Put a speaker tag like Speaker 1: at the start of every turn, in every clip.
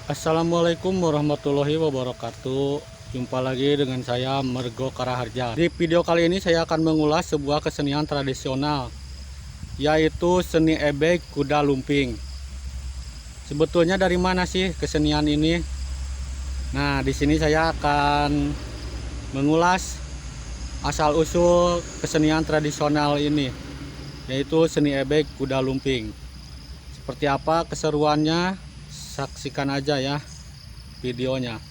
Speaker 1: Assalamualaikum warahmatullahi wabarakatuh. Jumpa lagi dengan saya Mergo Karaharja. Di video kali ini saya akan mengulas sebuah kesenian tradisional, yaitu seni ebek kuda lumping. Sebetulnya dari mana sih kesenian ini? Nah, di sini saya akan mengulas asal-usul kesenian tradisional ini, yaitu seni ebek kuda lumping. Seperti apa keseruannya? Saksikan aja ya videonya.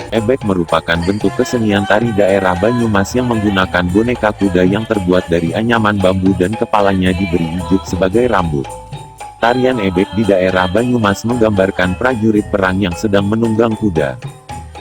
Speaker 2: Ebek merupakan bentuk kesenian tari daerah Banyumas yang menggunakan boneka kuda yang terbuat dari anyaman bambu dan kepalanya diberi ijuk sebagai rambut. Tarian ebek di daerah Banyumas menggambarkan prajurit perang yang sedang menunggang kuda.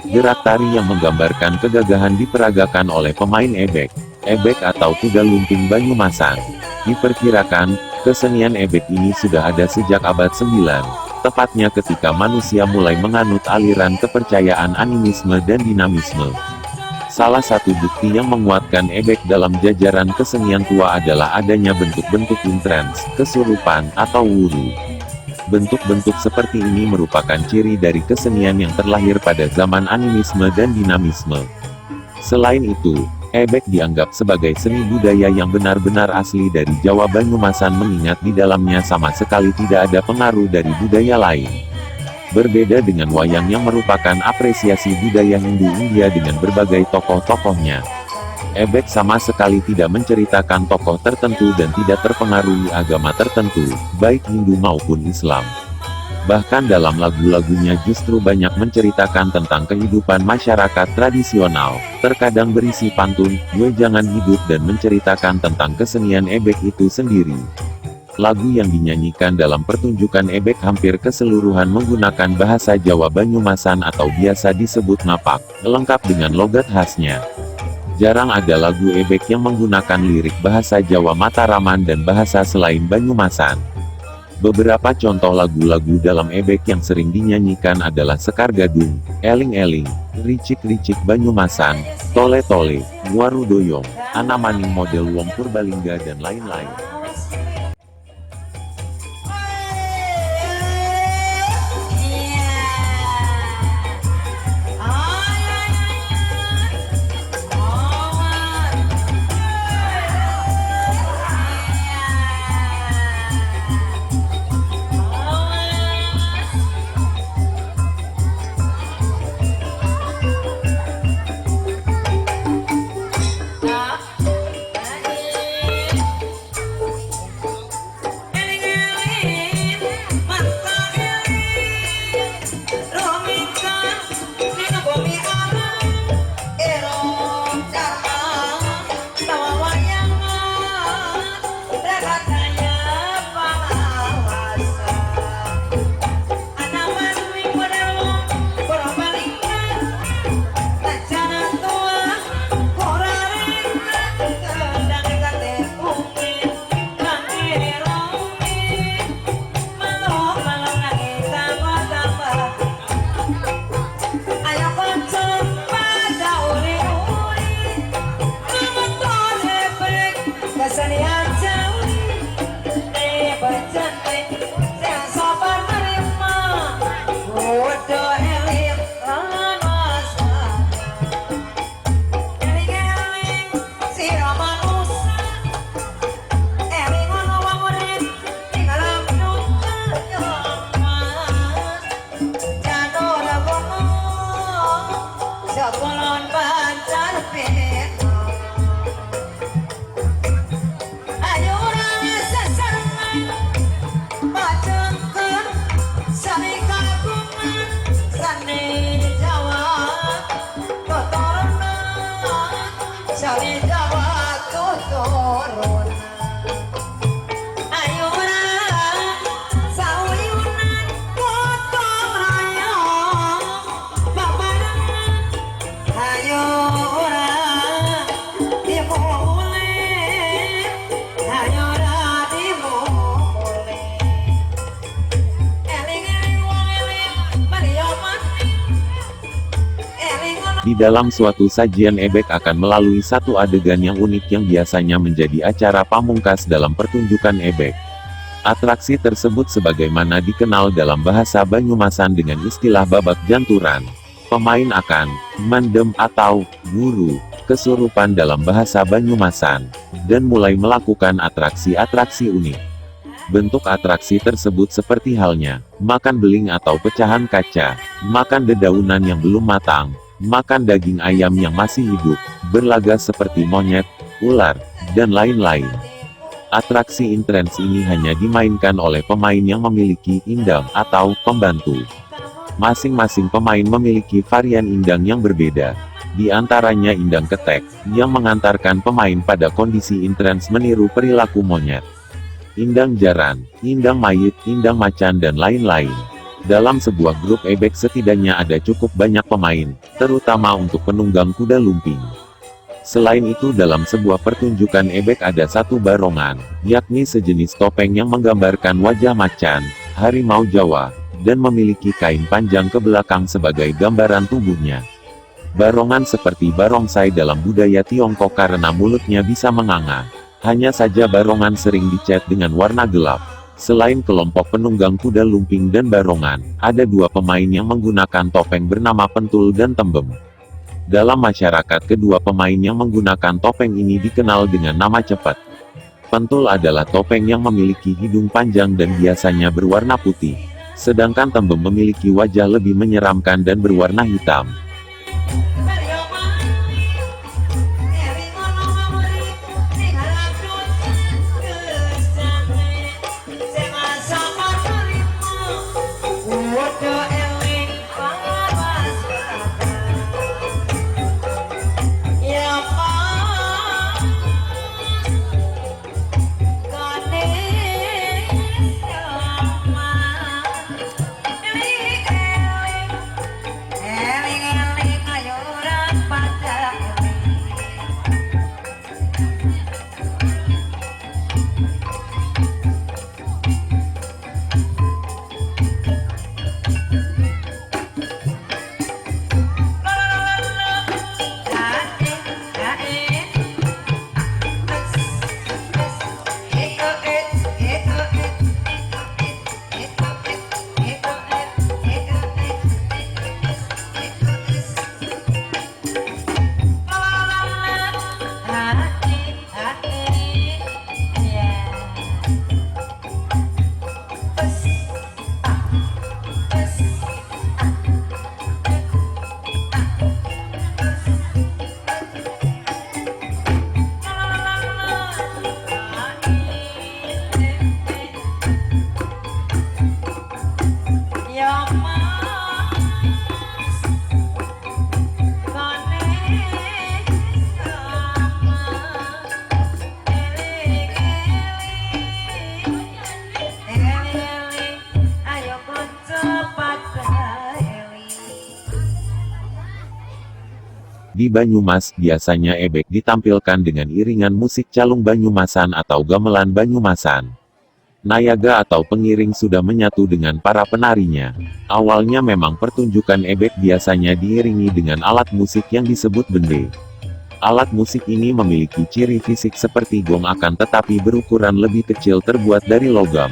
Speaker 2: Gerak tari yang menggambarkan kegagahan diperagakan oleh pemain ebek. Ebek atau kuda lumping Banyumasan. Diperkirakan, kesenian ebek ini sudah ada sejak abad 9. Tepatnya ketika manusia mulai menganut aliran kepercayaan animisme dan dinamisme. Salah satu bukti yang menguatkan ebek dalam jajaran kesenian tua adalah adanya bentuk-bentuk intrans, kesurupan, atau wuru. Bentuk-bentuk seperti ini merupakan ciri dari kesenian yang terlahir pada zaman animisme dan dinamisme. Selain itu, ebek dianggap sebagai seni budaya yang benar-benar asli dari Jawa Banyumasan mengingat di dalamnya sama sekali tidak ada pengaruh dari budaya lain. Berbeda dengan wayang yang merupakan apresiasi budaya Hindu India dengan berbagai tokoh-tokohnya. Ebek sama sekali tidak menceritakan tokoh tertentu dan tidak terpengaruhi agama tertentu, baik Hindu maupun Islam. Bahkan dalam lagu-lagunya justru banyak menceritakan tentang kehidupan masyarakat tradisional, terkadang berisi pantun, wejangan hidup dan menceritakan tentang kesenian ebek itu sendiri. Lagu yang dinyanyikan dalam pertunjukan ebek hampir keseluruhan menggunakan bahasa Jawa Banyumasan atau biasa disebut ngapak, lengkap dengan logat khasnya. Jarang ada lagu ebek yang menggunakan lirik bahasa Jawa Mataraman dan bahasa selain Banyumasan. Beberapa contoh lagu-lagu dalam ebek yang sering dinyanyikan adalah Sekar Gadung, Eling Eling, Ricik Ricik Banyumasan, Tole Tole, Waru Doyong, Anamaning Model Wong Purbalingga dan lain-lain.
Speaker 3: Ayo
Speaker 2: Di dalam suatu sajian ebek akan melalui satu adegan yang unik yang biasanya menjadi acara pamungkas dalam pertunjukan ebek. Atraksi tersebut sebagaimana dikenal dalam bahasa Banyumasan dengan istilah babak janturan. Pemain akan mendem atau guru kesurupan dalam bahasa Banyumasan, dan mulai melakukan atraksi-atraksi unik. Bentuk atraksi tersebut seperti halnya makan beling atau pecahan kaca, makan dedaunan yang belum matang, makan daging ayam yang masih hidup, berlaga seperti monyet, ular, dan lain-lain. Atraksi intens ini hanya dimainkan oleh pemain yang memiliki indang atau pembantu. Masing-masing pemain memiliki varian indang yang berbeda. Di antaranya indang ketek, yang mengantarkan pemain pada kondisi intens meniru perilaku monyet. Indang jaran, indang mayit, indang macan dan lain-lain. Dalam sebuah grup ebek setidaknya ada cukup banyak pemain, terutama untuk penunggang kuda lumping. Selain itu dalam sebuah pertunjukan ebek ada satu barongan, yakni sejenis topeng yang menggambarkan wajah macan, harimau Jawa, dan memiliki kain panjang ke belakang sebagai gambaran tubuhnya. Barongan seperti barongsai dalam budaya Tiongkok karena mulutnya bisa menganga. Hanya saja barongan sering dicat dengan warna gelap. Selain kelompok penunggang kuda lumping dan barongan, ada dua pemain yang menggunakan topeng bernama pentul dan tembem. Dalam masyarakat kedua pemain yang menggunakan topeng ini dikenal dengan nama cepat. Pentul adalah topeng yang memiliki hidung panjang dan biasanya berwarna putih. Sedangkan tembem memiliki wajah lebih menyeramkan dan berwarna hitam. Di Banyumas, biasanya ebek ditampilkan dengan iringan musik calung Banyumasan atau gamelan Banyumasan. Nayaga atau pengiring sudah menyatu dengan para penarinya. Awalnya memang pertunjukan ebek biasanya diiringi dengan alat musik yang disebut bende. Alat musik ini memiliki ciri fisik seperti gong akan tetapi berukuran lebih kecil terbuat dari logam.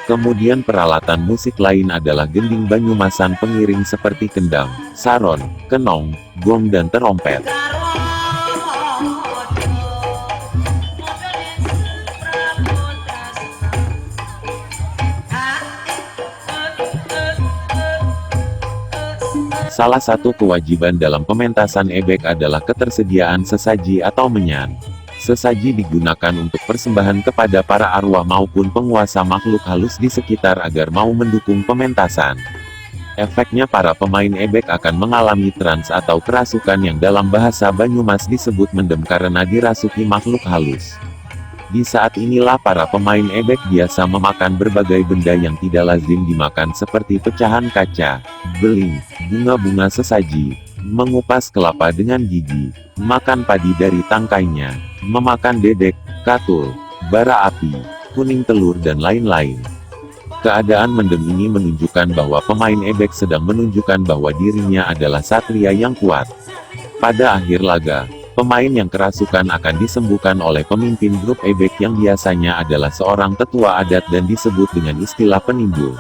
Speaker 2: Kemudian peralatan musik lain adalah gending Banyumasan pengiring seperti kendang, saron, kenong, gong dan terompet. Salah satu kewajiban dalam pementasan ebek adalah ketersediaan sesaji atau menyan. Sesaji digunakan untuk persembahan kepada para arwah maupun penguasa makhluk halus di sekitar agar mau mendukung pementasan. Efeknya para pemain ebek akan mengalami trans atau kerasukan yang dalam bahasa Banyumas disebut mendem karena dirasuki makhluk halus. Di saat inilah para pemain ebek biasa memakan berbagai benda yang tidak lazim dimakan seperti pecahan kaca, beling, bunga-bunga sesaji, mengupas kelapa dengan gigi, makan padi dari tangkainya, memakan dedek, katul, bara api, kuning telur dan lain-lain. Keadaan mendem ini menunjukkan bahwa pemain ebek sedang menunjukkan bahwa dirinya adalah satria yang kuat. Pada akhir laga, pemain yang kerasukan akan disembuhkan oleh pemimpin grup ebek yang biasanya adalah seorang tetua adat dan disebut dengan istilah penimbul.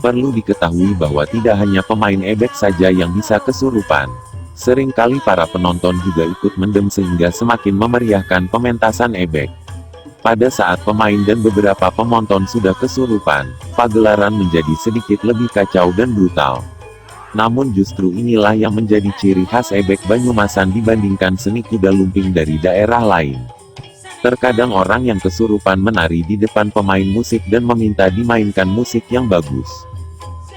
Speaker 2: Perlu diketahui bahwa tidak hanya pemain ebek saja yang bisa kesurupan. Seringkali para penonton juga ikut mendem sehingga semakin memeriahkan pementasan ebek. Pada saat pemain dan beberapa penonton sudah kesurupan, pagelaran menjadi sedikit lebih kacau dan brutal. Namun justru inilah yang menjadi ciri khas ebek Banyumasan dibandingkan seni kuda lumping dari daerah lain. Terkadang orang yang kesurupan menari di depan pemain musik dan meminta dimainkan musik yang bagus.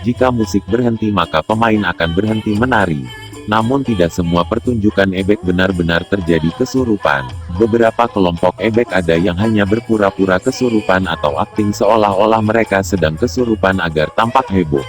Speaker 2: Jika musik berhenti maka pemain akan berhenti menari. Namun tidak semua pertunjukan ebek benar-benar terjadi kesurupan. Beberapa kelompok ebek ada yang hanya berpura-pura kesurupan atau akting seolah-olah mereka sedang kesurupan agar tampak heboh.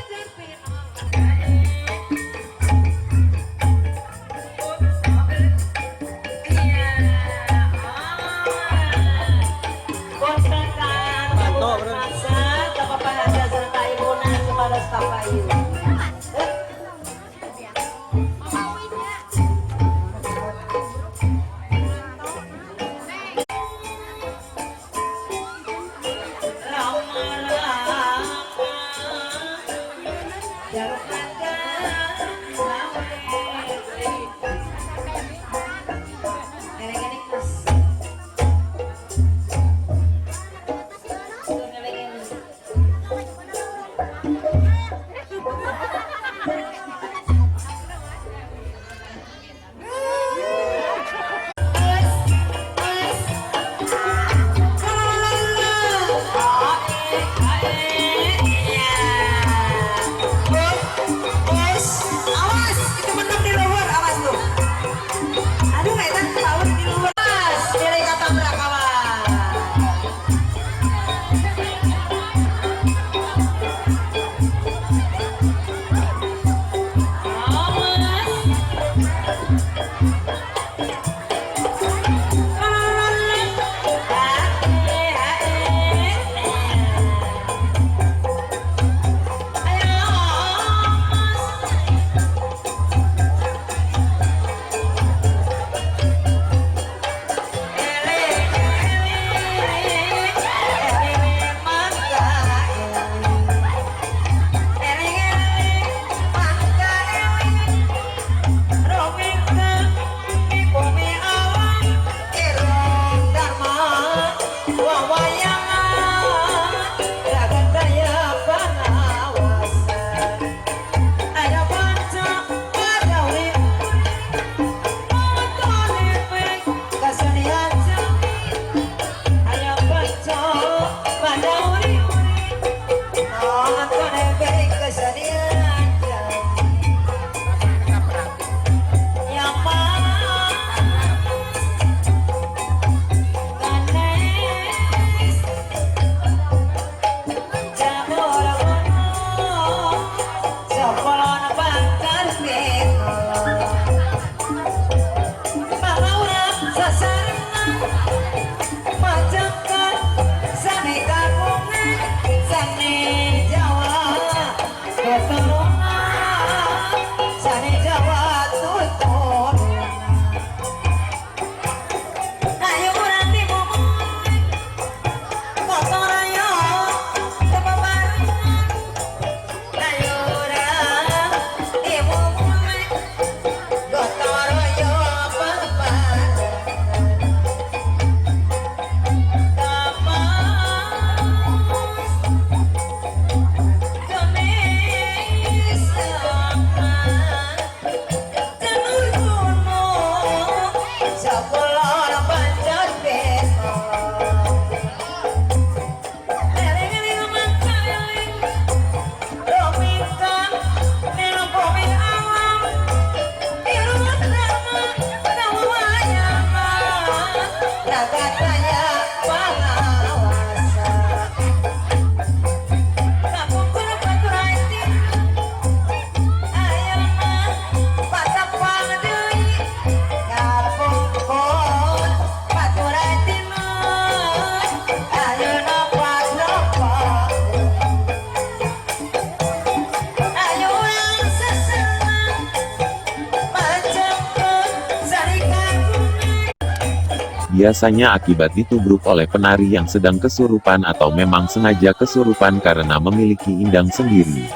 Speaker 2: biasanya akibat ditubruk oleh penari yang sedang kesurupan atau memang sengaja kesurupan karena memiliki indang sendiri.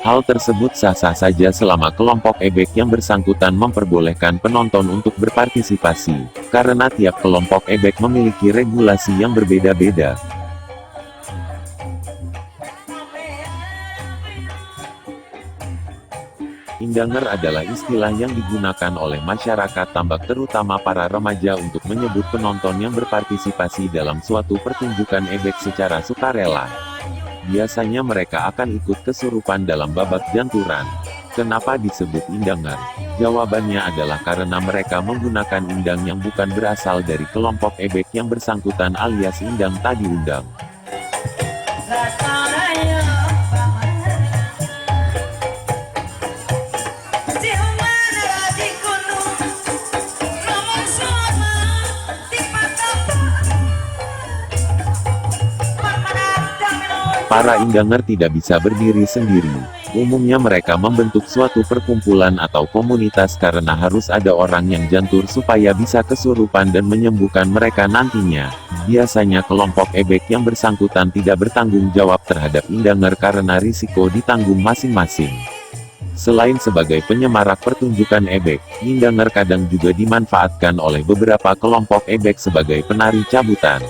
Speaker 2: Hal tersebut sah-sah saja selama kelompok ebek yang bersangkutan memperbolehkan penonton untuk berpartisipasi, karena tiap kelompok ebek memiliki regulasi yang berbeda-beda. Indanger adalah istilah yang digunakan oleh masyarakat Tambak terutama para remaja untuk menyebut penonton yang berpartisipasi dalam suatu pertunjukan ebek secara sukarela. Biasanya mereka akan ikut kesurupan dalam babak janturan. Kenapa disebut indanger? Jawabannya adalah karena mereka menggunakan indang yang bukan berasal dari kelompok ebek yang bersangkutan alias indang tak diundang. Para indanger tidak bisa berdiri sendiri. Umumnya mereka membentuk suatu perkumpulan atau komunitas karena harus ada orang yang jantur supaya bisa kesurupan dan menyembuhkan mereka nantinya. Biasanya kelompok ebek yang bersangkutan tidak bertanggung jawab terhadap indanger karena risiko ditanggung masing-masing. Selain sebagai penyemarak pertunjukan ebek, indanger kadang juga dimanfaatkan oleh beberapa kelompok ebek sebagai penari cabutan.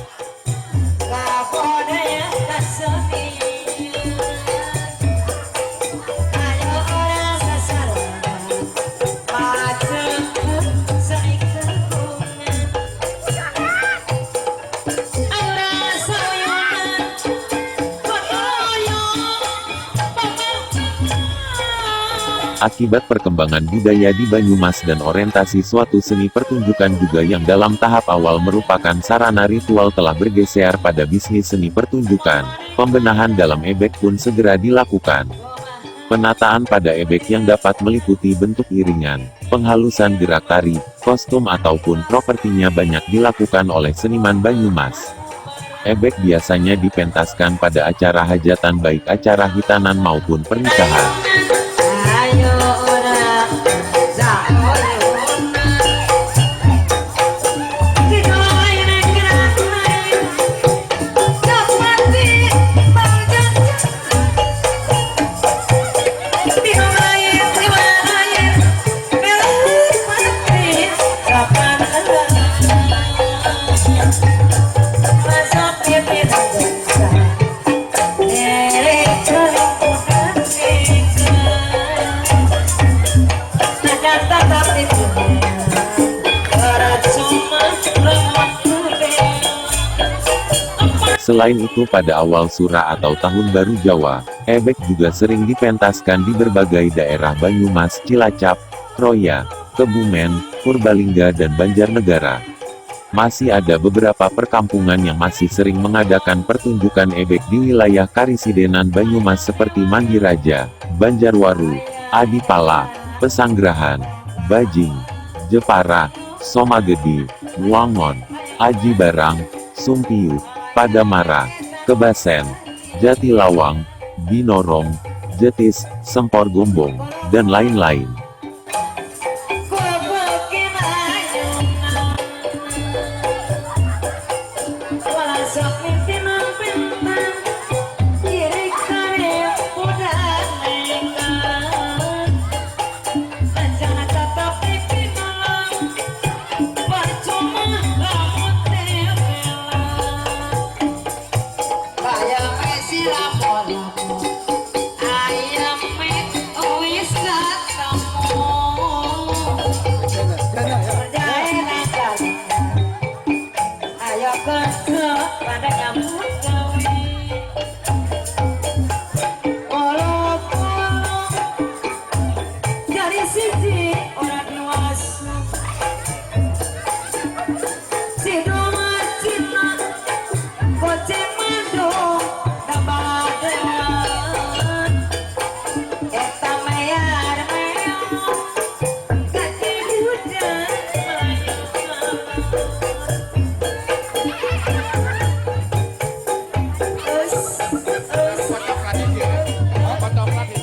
Speaker 2: Akibat perkembangan budaya di Banyumas dan orientasi suatu seni pertunjukan juga yang dalam tahap awal merupakan sarana ritual telah bergeser pada bisnis seni pertunjukan, pembenahan dalam ebek pun segera dilakukan. Penataan pada ebek yang dapat meliputi bentuk iringan, penghalusan gerak tari, kostum ataupun propertinya banyak dilakukan oleh seniman Banyumas. Ebek biasanya dipentaskan pada acara hajatan baik acara hitanan maupun pernikahan. Selain itu pada awal Sura atau Tahun Baru Jawa, ebek juga sering dipentaskan di berbagai daerah Banyumas, Cilacap, Kroya, Kebumen, Purbalingga dan Banjarnegara. Masih ada beberapa perkampungan yang masih sering mengadakan pertunjukan ebek di wilayah Karisidenan Banyumas seperti Mandiraja, Banjarwaru, Adipala, Pesanggerahan, Bajing, Jepara, Somagedi, Wangon, Aji Barang, Sumpiu, Padamara, Kebasen, Jatilawang, Binorong, Jetis, Sempor Gombong, dan lain-lain.
Speaker 3: Foto lagi.